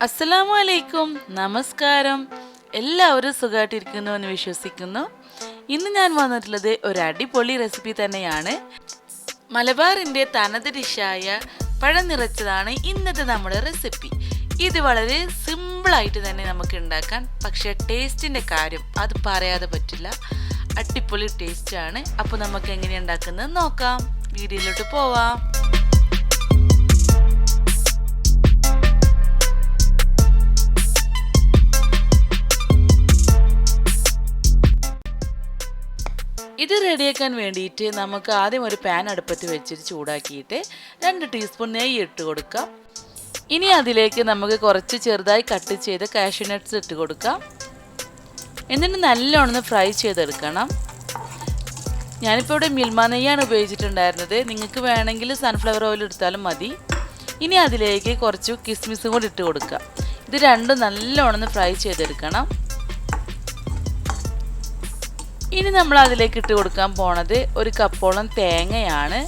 അസ്സലാമു അലൈക്കും, നമസ്കാരം. എല്ലാവരും സുഖമായിട്ടിരിക്കുന്നു എന്ന് വിശ്വസിക്കുന്നു. ഇന്ന് ഞാൻ വന്നിട്ടുള്ളത് ഒരു അടിപൊളി റെസിപ്പി തന്നെയാണ്. മലബാറിൻ്റെ തനത് ഡിഷായ പഴം നിറച്ചതാണ് ഇന്നത്തെ നമ്മുടെ റെസിപ്പി. ഇത് വളരെ സിമ്പിളായിട്ട് തന്നെ നമുക്ക് ഉണ്ടാക്കാൻ, പക്ഷേ ടേസ്റ്റിൻ്റെ കാര്യം അത് പറയാതെ പറ്റില്ല. അടിപൊളി ടേസ്റ്റാണ്. അപ്പോൾ നമുക്ക് എങ്ങനെയാണ് ഉണ്ടാക്കുന്നത് നോക്കാം. വീഡിയോയിലോട്ട് പോവാം. ഇത് റെഡിയാക്കാൻ വേണ്ടിയിട്ട് നമുക്ക് ആദ്യം ഒരു പാൻ അടുപ്പത്ത് വെച്ചിട്ട് ചൂടാക്കിയിട്ട് 2 ടീസ്പൂൺ നെയ്യ് ഇട്ട് കൊടുക്കാം. ഇനി അതിലേക്ക് നമുക്ക് കുറച്ച് ചെറുതായി കട്ട് ചെയ്ത് കാഷ്യൂ നട്ട്സ് ഇട്ട് കൊടുക്കാം. എന്നിട്ട് നല്ലോണം ഫ്രൈ ചെയ്തെടുക്കണം. ഞാനിപ്പോൾ ഇവിടെ മിൽമ നെയ്യാണ് ഉപയോഗിച്ചിട്ടുണ്ടായിരുന്നത്. നിങ്ങൾക്ക് വേണമെങ്കിൽ സൺഫ്ലവർ ഓയിൽ എടുത്താലും മതി. ഇനി അതിലേക്ക് കുറച്ച് കിസ്മിസും കൂടി ഇട്ട് കൊടുക്കുക. ഇത് രണ്ടും നല്ലോണം ഫ്രൈ ചെയ്തെടുക്കണം. ഇനി നമ്മൾ അതിലേക്ക് ഇട്ട് കൊടുക്കാൻ പോണത് 1 കപ്പോളം തേങ്ങയാണ്.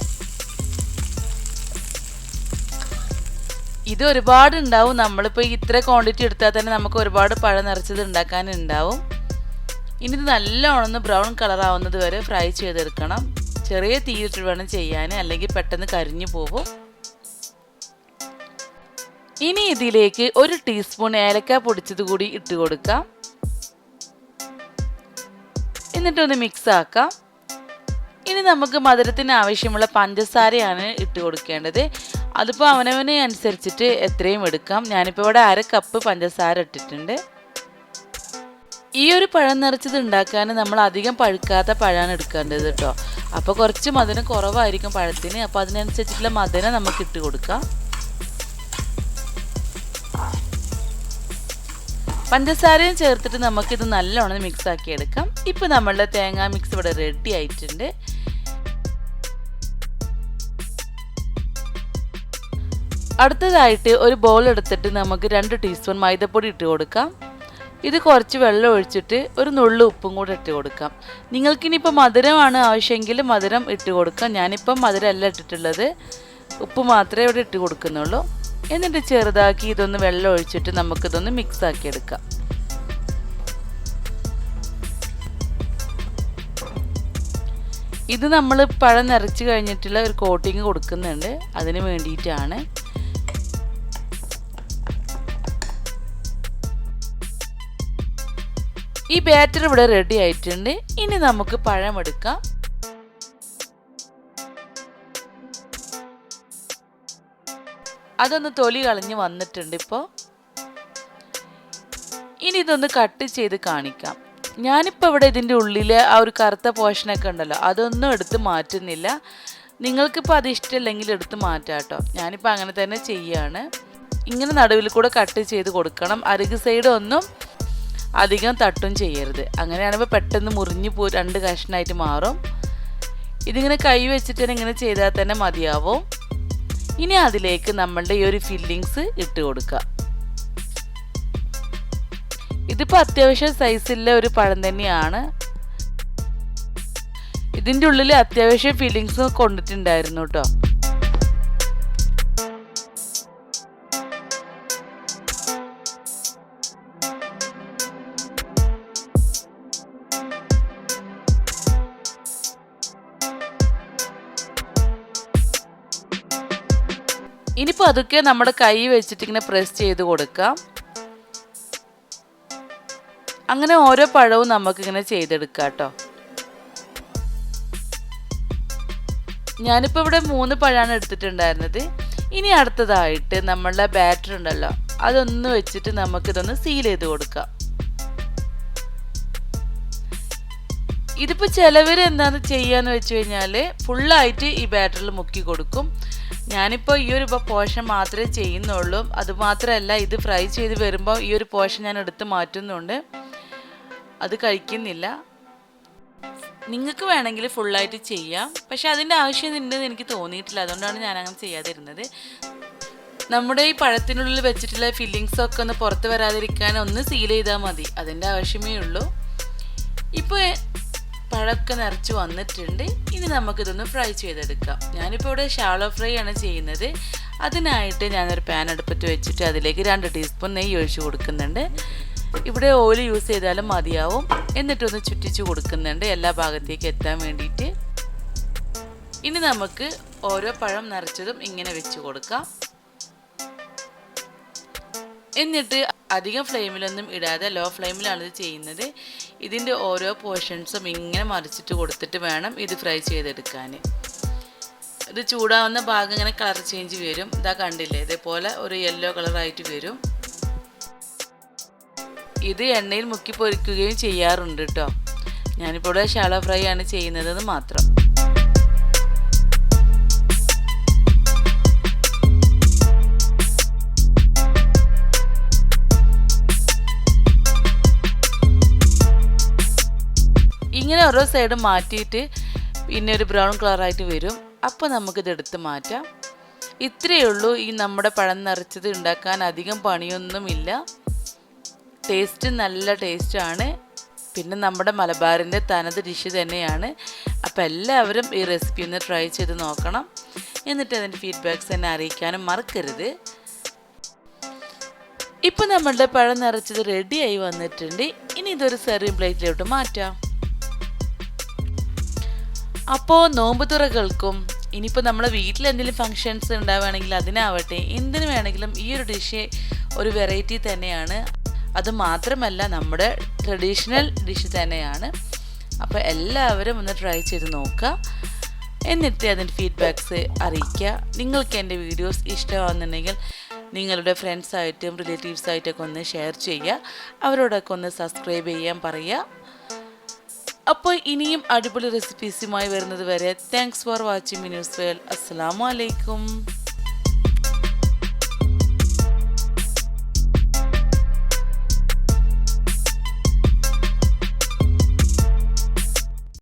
ഇത് ഒരുപാട് ഉണ്ടാവും. നമ്മളിപ്പോൾ ഇത്ര ക്വാണ്ടിറ്റി എടുത്താൽ തന്നെ നമുക്ക് ഒരുപാട് പഴം നിറച്ചത് ഉണ്ടാക്കാനുണ്ടാവും. ഇനി ഇത് നല്ലോണം ബ്രൗൺ കളർ ആവുന്നത് വരെ ഫ്രൈ ചെയ്തെടുക്കണം. ചെറിയ തീയിലിട്ട് വേണം ചെയ്യാൻ, അല്ലെങ്കിൽ പെട്ടെന്ന് കരിഞ്ഞു പോകും. ഇനി ഇതിലേക്ക് 1 ടീസ്പൂൺ ഏലക്ക പൊടിച്ചത് കൂടി ഇട്ട് കൊടുക്കാം. എന്നിട്ടൊന്ന് മിക്സ് ആക്കാം. ഇനി നമുക്ക് മധുരത്തിന് ആവശ്യമുള്ള പഞ്ചസാരയാണ് ഇട്ട് കൊടുക്കേണ്ടത്. അതിപ്പോൾ അവനവനെ അനുസരിച്ചിട്ട് എത്രയും എടുക്കാം. ഞാനിപ്പോൾ ഇവിടെ 1/2 കപ്പ് പഞ്ചസാര ഇട്ടിട്ടുണ്ട്. ഈ ഒരു പഴം നിറച്ചത് ഉണ്ടാക്കാൻ നമ്മൾ അധികം പഴുക്കാത്ത പഴമാണ് എടുക്കേണ്ടത് കേട്ടോ. അപ്പോൾ കുറച്ച് മധുരം കുറവായിരിക്കും പഴത്തിന്. അപ്പോൾ അതിനനുസരിച്ചിട്ടുള്ള മധുരം നമുക്ക് ഇട്ട് കൊടുക്കാം. പഞ്ചസാരയും ചേർത്തിട്ട് നമുക്കിത് നല്ലോണം മിക്സ് ആക്കി എടുക്കാം. ഇപ്പോൾ നമ്മളുടെ തേങ്ങാ മിക്സ് ഇവിടെ റെഡി ആയിട്ടുണ്ട്. അടുത്തതായിട്ട് ഒരു ബൗൾ എടുത്തിട്ട് നമുക്ക് 2 ടീസ്പൂൺ മൈദപ്പൊടി ഇട്ട് കൊടുക്കാം. ഇത് കുറച്ച് വെള്ളം ഒഴിച്ചിട്ട് ഒരു നുള്ളു ഉപ്പും കൂടെ ഇട്ട് കൊടുക്കാം. നിങ്ങൾക്കിനിപ്പോൾ മധുരമാണ് ആവശ്യമെങ്കിൽ മധുരം ഇട്ട് കൊടുക്കാം. ഞാനിപ്പം മധുരമല്ല ഇട്ടിട്ടുള്ളത്, ഉപ്പ് മാത്രമേ ഇവിടെ ഇട്ട് കൊടുക്കുന്നുള്ളൂ. എന്നിട്ട് ചെറുതാക്കി ഇതൊന്ന് വെള്ളം ഒഴിച്ചിട്ട് നമുക്കിതൊന്ന് മിക്സ് ആക്കി എടുക്കാം. ഇത് നമ്മൾ പഴം നിറച്ച് കഴിഞ്ഞിട്ടുള്ള ഒരു കോട്ടിങ് കൊടുക്കുന്നുണ്ട്, അതിന് വേണ്ടിയിട്ടാണ്. ഈ ബാറ്റർ ഇവിടെ റെഡി ആയിട്ടുണ്ട്. ഇനി നമുക്ക് പഴം എടുക്കാം. അതൊന്ന് തൊലി കളഞ്ഞ് വന്നിട്ടുണ്ട് ഇപ്പോൾ. ഇനി ഇതൊന്ന് കട്ട് ചെയ്ത് കാണിക്കാം. ഞാനിപ്പോൾ ഇവിടെ ഇതിൻ്റെ ഉള്ളിലെ ആ ഒരു കറുത്ത പോർഷനൊക്കെ ഉണ്ടല്ലോ, അതൊന്നും എടുത്ത് മാറ്റുന്നില്ല. നിങ്ങൾക്കിപ്പോൾ അത് ഇഷ്ടമില്ലെങ്കിൽ എടുത്ത് മാറ്റാം കേട്ടോ. ഞാനിപ്പോൾ അങ്ങനെ തന്നെ ചെയ്യാണ്. ഇങ്ങനെ നടുവിൽ കൂടെ കട്ട് ചെയ്ത് കൊടുക്കണം. അരികു സൈഡ് ഒന്നും അധികം തട്ടും ചെയ്യരുത്. അങ്ങനെയാണിപ്പോൾ പെട്ടെന്ന് മുറിഞ്ഞ് 2 കഷ്ണമായിട്ട് മാറും. ഇതിങ്ങനെ കൈ വെച്ചിട്ട് ഇങ്ങനെ ചെയ്താൽ തന്നെ മതിയാവും. ഇനി അതിലേക്ക് നമ്മളുടെ ഈ ഒരു ഫില്ലിങ്സ് ഇട്ട് കൊടുക്കുക. ഇതിപ്പോൾ അത്യാവശ്യം സൈസുള്ള ഒരു പഴം തന്നെയാണ്. ഇതിൻ്റെ ഉള്ളിൽ അത്യാവശ്യം ഫില്ലിങ്സ് കൊണ്ടിട്ടുണ്ടായിരുന്നു കേട്ടോ. ഇനിയിപ്പോൾ അതൊക്കെ നമ്മുടെ കൈ വെച്ചിട്ട് ഇങ്ങനെ പ്രസ് ചെയ്ത് കൊടുക്കാം. അങ്ങനെ ഓരോ പഴവും നമുക്കിങ്ങനെ ചെയ്തെടുക്കാം കേട്ടോ. ഞാനിപ്പോൾ ഇവിടെ 3 പഴമാണ് എടുത്തിട്ടുണ്ടായിരുന്നത്. ഇനി അടുത്തതായിട്ട് നമ്മളുടെ ബാറ്റർ ഉണ്ടല്ലോ, അതൊന്ന് വെച്ചിട്ട് നമുക്കിതൊന്ന് സീൽ ചെയ്ത് കൊടുക്കാം. ഇതിപ്പോൾ ചിലവർ എന്താന്ന് ചെയ്യാന്ന് വെച്ച് കഴിഞ്ഞാൽ ഫുള്ളായിട്ട് ഈ ബാറ്ററിൽ മുക്കി കൊടുക്കും. ഞാനിപ്പോൾ ഈ ഒരു പോർഷൻ മാത്രമേ ചെയ്യുന്നുള്ളൂ. അതുമാത്രമല്ല, ഇത് ഫ്രൈ ചെയ്ത് വരുമ്പോൾ ഈ ഒരു പോർഷൻ ഞാൻ എടുത്ത് മാറ്റുന്നുണ്ട്, അത് കഴിക്കുന്നില്ല. നിങ്ങൾക്ക് വേണമെങ്കിൽ ഫുള്ളായിട്ട് ചെയ്യാം, പക്ഷെ അതിൻ്റെ ആവശ്യം ഉണ്ടെന്ന് എനിക്ക് തോന്നിയിട്ടില്ല. അതുകൊണ്ടാണ് ഞാൻ അങ്ങനെ ചെയ്യാതിരുന്നത്. നമ്മുടെ ഈ പഴത്തിനുള്ളിൽ വെച്ചിട്ടുള്ള ഫില്ലിങ്സൊക്കെ ഒന്ന് പുറത്ത് വരാതിരിക്കാൻ ഒന്ന് സീൽ ചെയ്താൽ മതി, അതിൻ്റെ ആവശ്യമേ ഉള്ളൂ. ഇപ്പോൾ പഴമൊക്കെ നിറച്ച് വന്നിട്ടുണ്ട്. ഇനി നമുക്കിതൊന്ന് ഫ്രൈ ചെയ്തെടുക്കാം. ഞാനിപ്പോൾ ഇവിടെ ഷാലോ ഫ്രൈ ആണ് ചെയ്യുന്നത്. അതിനായിട്ട് ഞാനൊരു പാൻ അടുപ്പത്ത് വെച്ചിട്ട് അതിലേക്ക് 2 ടീസ്പൂൺ നെയ്യ് ഒഴിച്ച് കൊടുക്കുന്നുണ്ട്. ഇവിടെ ഓയിൽ യൂസ് ചെയ്താലും മതിയാവും. എന്നിട്ടൊന്ന് ചുറ്റിച്ച് കൊടുക്കുന്നുണ്ട് എല്ലാ ഭാഗത്തേക്ക് എത്താൻ വേണ്ടിയിട്ട്. ഇനി നമുക്ക് ഓരോ പഴം നിറച്ചതും ഇങ്ങനെ വെച്ച് കൊടുക്കാം. എന്നിട്ട് അധികം ഫ്ലെയിമിലൊന്നും ഇടാതെ ലോ ഫ്ലെയിമിലാണ് ഇത് ചെയ്യുന്നത്. ഇതിൻ്റെ ഓരോ പോർഷൻസും ഇങ്ങനെ മറിച്ചിട്ട് കൊടുത്തിട്ട് വേണം ഇത് ഫ്രൈ ചെയ്തെടുക്കാൻ. ഇത് ചൂടാവുന്ന ഭാഗം ഇങ്ങനെ കളർ ചേഞ്ച് വരും. ഇതാ കണ്ടില്ലേ, ഇതേപോലെ ഒരു യെല്ലോ കളറായിട്ട് വരും. ഇത് എണ്ണയിൽ മുക്കി പൊരിക്കുകയും ചെയ്യാറുണ്ട് കേട്ടോ. ഞാനിപ്പോൾ ഇവിടെ ഷാലോ ഫ്രൈ ആണ് ചെയ്യുന്നതെന്ന് മാത്രം. ഇങ്ങനെ ഓരോ സൈഡ് മാറ്റിയിട്ട് പിന്നെ ഒരു ബ്രൗൺ കളറായിട്ട് വരും. അപ്പോൾ നമുക്കിത് എടുത്ത് മാറ്റാം. ഇത്രയേ ഉള്ളൂ. ഈ നമ്മുടെ പഴം നിറച്ചത് ഉണ്ടാക്കാൻ അധികം പണിയൊന്നുമില്ല. ടേസ്റ്റ് നല്ല ടേസ്റ്റാണ്. പിന്നെ നമ്മുടെ മലബാറിൻ്റെ തനത് ഡിഷ് തന്നെയാണ്. അപ്പോൾ എല്ലാവരും ഈ റെസിപ്പി ഒന്ന് ട്രൈ ചെയ്ത് നോക്കണം. എന്നിട്ട് അതിൻ്റെ ഫീഡ്ബാക്ക്സ് എന്നെ അറിയിക്കാനും മറക്കരുത്. ഇപ്പോൾ നമ്മളുടെ പഴം നിറച്ചത് റെഡിയായി വന്നിട്ടുണ്ട്. ഇനി ഇതൊരു സെർവിങ് പ്ലേറ്റിലോട്ട് മാറ്റാം. അപ്പോൾ നോമ്പ് തുറകൾക്കും ഇനിയിപ്പോൾ നമ്മളെ വീട്ടിൽ എന്തെങ്കിലും ഫങ്ഷൻസ് ഉണ്ടാവുകയാണെങ്കിൽ അതിനാവട്ടെ എന്തിനു വേണമെങ്കിലും ഈ ഒരു ഡിഷ് ഒരു വെറൈറ്റി തന്നെയാണ്. അത് മാത്രമല്ല നമ്മുടെ ട്രഡീഷണൽ ഡിഷ് തന്നെയാണ്. അപ്പോൾ എല്ലാവരും ഒന്ന് ട്രൈ ചെയ്ത് നോക്കുക. എന്നിട്ട് അതിൻ്റെ ഫീഡ്ബാക്ക്സ് അറിയിക്കുക. നിങ്ങൾക്ക് എൻ്റെ വീഡിയോസ് ഇഷ്ടമാകുന്നുണ്ടെങ്കിൽ നിങ്ങളുടെ ഫ്രണ്ട്സായിട്ടും റിലേറ്റീവ്സായിട്ടൊക്കെ ഒന്ന് ഷെയർ ചെയ്യുക. അവരോടൊക്കെ ഒന്ന് സബ്സ്ക്രൈബ് ചെയ്യാൻ പറയുക. അപ്പോൾ ഇനിയും അടിപൊളി റെസിപ്പീസുമായി വരുന്നത് വരെ thanks for watching Minu's world. അസ്സലാമു അലൈക്കും.